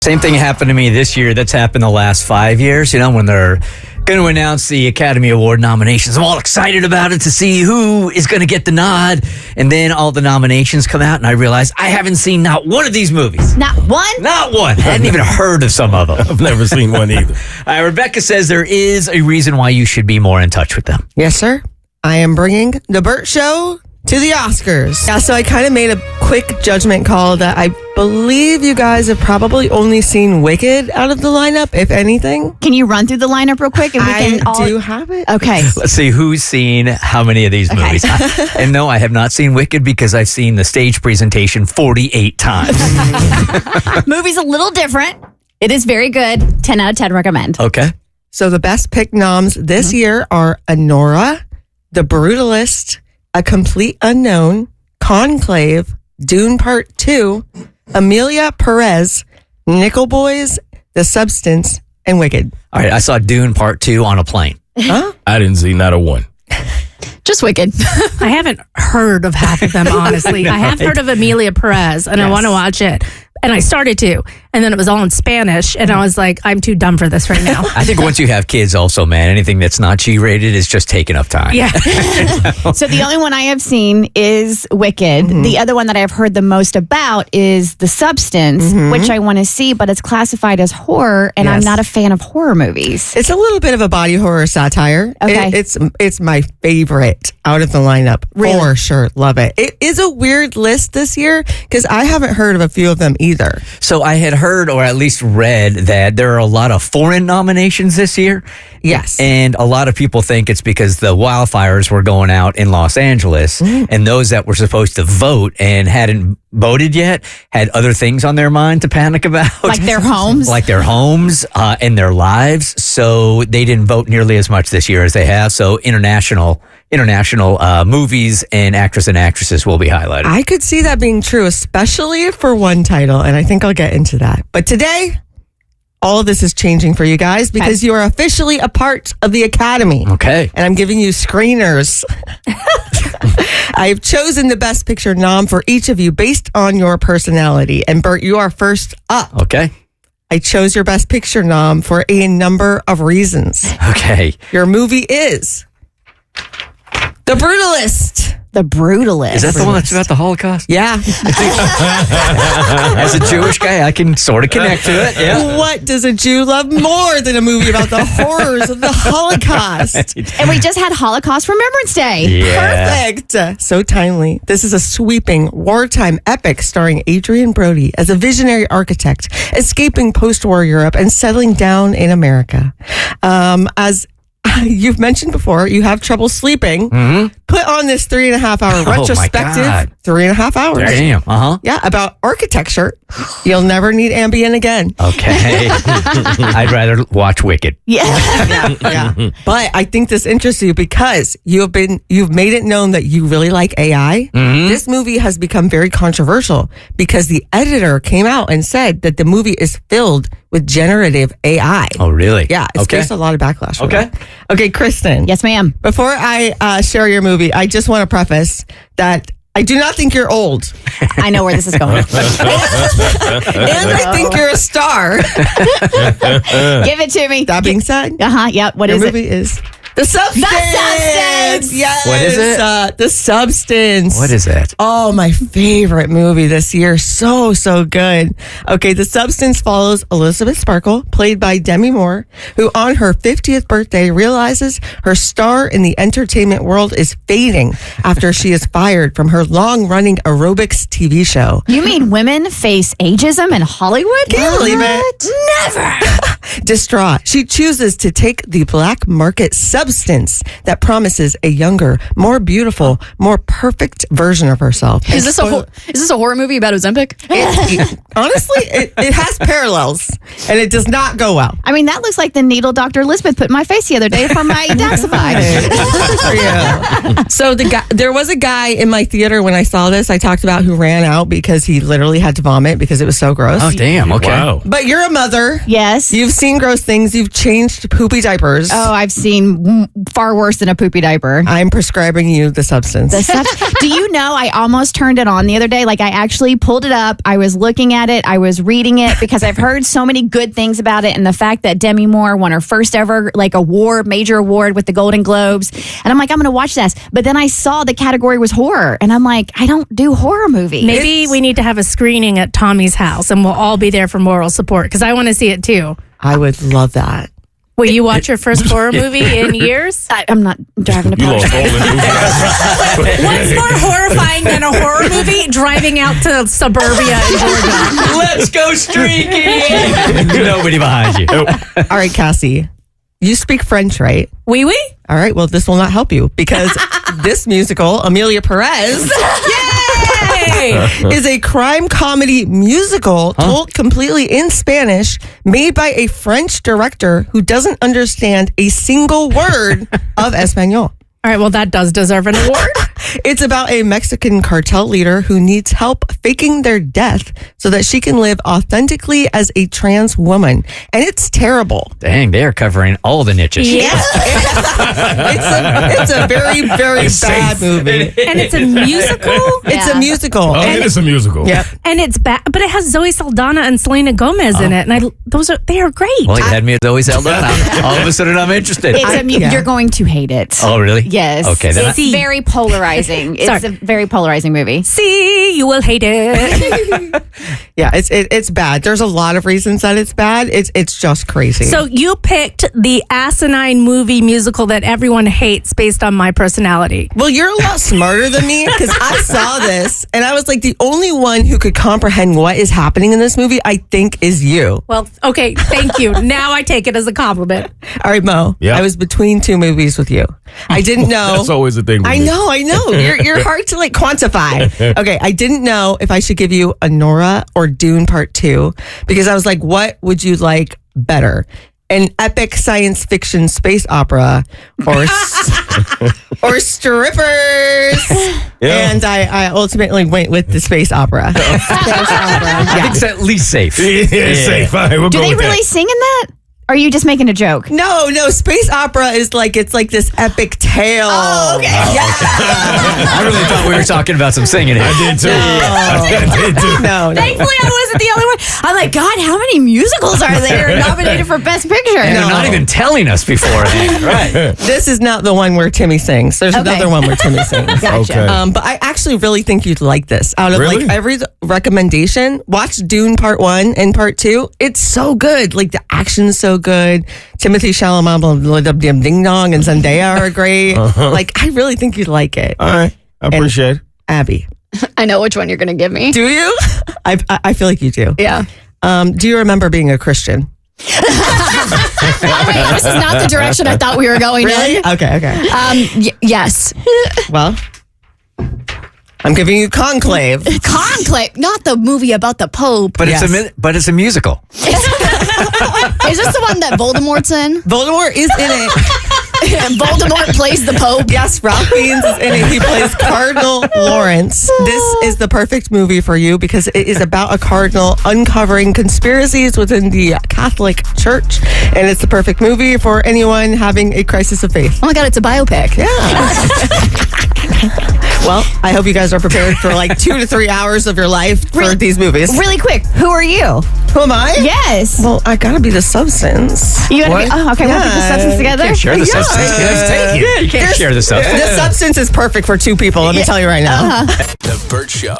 Same thing happened to me this year. That's happened the last 5 years. You know, when they're going to announce the Academy Award nominations, I'm all excited about it to see who is going to get the nod. And then all the nominations come out, and I realize I haven't seen not one of these movies. Not one? Not one. I hadn't even heard of some of them. I've never seen one either. Rebecca says there is a reason why you should be more in touch with them. Yes, sir. I am bringing the Bert Show to the Oscars. Yeah, so I kind of made a quick judgment call that I believe you guys have probably only seen Wicked out of the lineup, if anything. Can you run through the lineup real quick? And we can do have it. Okay. Let's see who's seen how many of these movies. And no, I have not seen Wicked because I've seen the stage presentation 48 times. Movie's a little different. It is very good. 10 out of 10 recommend. Okay. So the best pick noms this year are Anora, The Brutalist, A Complete Unknown, Conclave, Dune Part 2, Amelia Perez, Nickel Boys, The Substance, and Wicked. All right, I saw Dune Part 2 on a plane. Huh? I didn't see not a one. Just Wicked. I haven't heard of half of them, honestly. I have heard of Amelia Perez, and I want to watch it. And I started to, and then it was all in Spanish, and I was like, I'm too dumb for this right now. I think once you have kids also, man, anything that's not G-rated is just taking up time. Yeah. So the only one I have seen is Wicked. Mm-hmm. The other one that I've heard the most about is The Substance, which I want to see, but it's classified as horror, and I'm not a fan of horror movies. It's a little bit of a body horror satire. Okay. It's my favorite out of the lineup. Really? For sure. Love it. It is a weird list this year because I haven't heard of a few of them either. So I had heard, or at least read, that there are a lot of foreign nominations this year. Yes. And a lot of people think it's because the wildfires were going out in Los Angeles, and those that were supposed to vote and hadn't voted yet had other things on their mind to panic about. Like their homes? Like their homes and their lives. So they didn't vote nearly as much this year as they have. So international movies and actresses will be highlighted. I could see that being true, especially for one title, and I think I'll get into that. But today, all of this is changing for you guys because you are officially a part of the Academy. Okay. And I'm giving you screeners. I've chosen the Best Picture nom for each of you based on your personality. And Bert, you are first up. Okay. I chose your Best Picture nom for a number of reasons. Okay. Your movie is The Brutalist. The Brutalist. Is that the one that's about the Holocaust? Yeah. As a Jewish guy, I can sort of connect to it. Yeah. What does a Jew love more than a movie about the horrors of the Holocaust? And we just had Holocaust Remembrance Day. Yeah. Perfect. So timely. This is a sweeping wartime epic starring Adrian Brody as a visionary architect escaping post-war Europe and settling down in America. As you've mentioned before, you have trouble sleeping. Put on this 3.5 hour retrospective. 3.5 hours. Damn. Yeah, about architecture. You'll never need Ambien again. Okay. I'd rather watch Wicked. Yeah. But I think this interests you because you've made it known that you really like AI. This movie has become very controversial because the editor came out and said that the movie is filled with generative AI. Oh, really? Yeah, it's faced a lot of backlash. For Okay. that. Okay, Kristin. Yes, ma'am. Before I share your movie, I just want to preface that I do not think you're old. I know where this is going. And I think you're a star. Give it to me. That being said, Yep. What your is movie is The Substance. The Substance. Yes. What is it? The Substance. What is that? Oh, my favorite movie this year. So good. Okay, The Substance follows Elizabeth Sparkle, played by Demi Moore, who on her 50th birthday realizes her star in the entertainment world is fading after she is fired from her long-running aerobics TV show. You mean women face ageism in Hollywood? Can't believe it. Never. Distraught, she chooses to take the black market substance that promises a younger, more beautiful, more perfect version of herself. Is this a horror movie about Ozempic? Honestly, it has parallels, and it does not go well. I mean, that looks like the needle Dr. Elizabeth put in my face the other day for my Daxify. So there was a guy in my theater when I saw this, I talked about, who ran out because he literally had to vomit because it was so gross. Oh, damn. Okay. Wow. But you're a mother. Yes. You've seen gross things. You've changed poopy diapers. Oh, I've seen far worse than a poopy diaper. I'm prescribing you the substance. Do you know, I almost turned it on the other day. Like, I actually pulled it up. I was looking at it. I was reading it because I've heard so many good things about it. And the fact that Demi Moore won her first ever major award with the Golden Globes. And I'm like, I'm going to watch this. But then I saw the category was horror. And I'm like, I don't do horror movies. Maybe we need to have a screening at Tommy's house and we'll all be there for moral support because I want to see it too. I would love that. Will you watch your first horror movie in years? I'm not driving to You lost Porsche. all the What's more horrifying than a horror movie? Driving out to suburbia in Georgia. Let's go streaking. Nobody behind you. All right, Cassie, you speak French, right? Oui, oui. All right, well, this will not help you because this musical, Amelia Perez, is a crime comedy musical told completely in Spanish, made by a French director who doesn't understand a single word of Espanol. All right, well, that does deserve an award. It's about a Mexican cartel leader who needs help faking their death so that she can live authentically as a trans woman. And it's terrible. Dang, they're covering all the niches. It's a very, very bad movie. And it's a musical? It's a musical. Oh, it is a musical. Yep. And it's bad, but it has Zoe Saldana and Selena Gomez in it. And they are great. Well, you had me at always held on. All of a sudden, I'm interested. You're going to hate it. Oh, really? Yes. Okay, then It's very polarizing. It's a very polarizing movie. See, you will hate it. Yeah, it's bad. There's a lot of reasons that it's bad. It's just crazy. So you picked the asinine movie musical that everyone hates based on my personality. well, you're a lot smarter than me because I saw this and I was like, the only one who could comprehend what is happening in this movie, I think, is you. Well, okay, thank you. Now I take it as a compliment. All right, Mo. Yeah. I was between two movies with you. I didn't know. That's always a thing with I me. know. You're hard to quantify. Okay, I didn't know if I should give you a Nora or Dune Part 2 because I was like, what would you like better? An epic science fiction space opera or strippers? Yeah. And I ultimately went with the space opera. Space opera. I think it's at least safe. It's safe. All right, we'll Do go they with really that. sing in that? Or are you just making a joke? No, space opera is like this epic tale. Oh, okay. I really thought we were talking about some singing here. I did too. I did too. No. Thankfully, I wasn't the only one. I'm like, God, how many musicals are there nominated for Best Picture? And they're not even telling us beforehand. Right. This is not the one where Timmy sings. There's another one where Timmy sings. Gotcha. Okay. But I actually really think you'd like this. Out of Really? every recommendation, watch Dune Part 1 and Part 2. It's so good. Like the action's so good. Timothy Chalamet, Ding Dong, and Zendaya are great. Like I really think you'd like it. All right. I appreciate it. Abby, I know which one you're going to give me. do you? I feel like you do. Yeah. Do you remember being a Christian? This is not the direction I thought we were going in. Okay. Yes. Well, I'm giving you Conclave. Conclave, not the movie about the Pope. But Yes. it's a musical. Is this the one that Voldemort's in? Voldemort is in it. Voldemort plays the Pope. Yes, Ralph Fiennes is in it. He plays Cardinal Lawrence. This is the perfect movie for you because it is about a cardinal uncovering conspiracies within the Catholic Church. And it's the perfect movie for anyone having a crisis of faith. Oh my God, it's a biopic. Well, I hope you guys are prepared for like 2 to 3 hours of your life for these movies. Really quick, who are you? Who am I? Yes. Well, I gotta be the substance. You gotta be, okay, we'll put the substance together. Can't share the substance. Take it. You can't share the substance. The substance is perfect for two people, let me tell you right now. The Bert Show.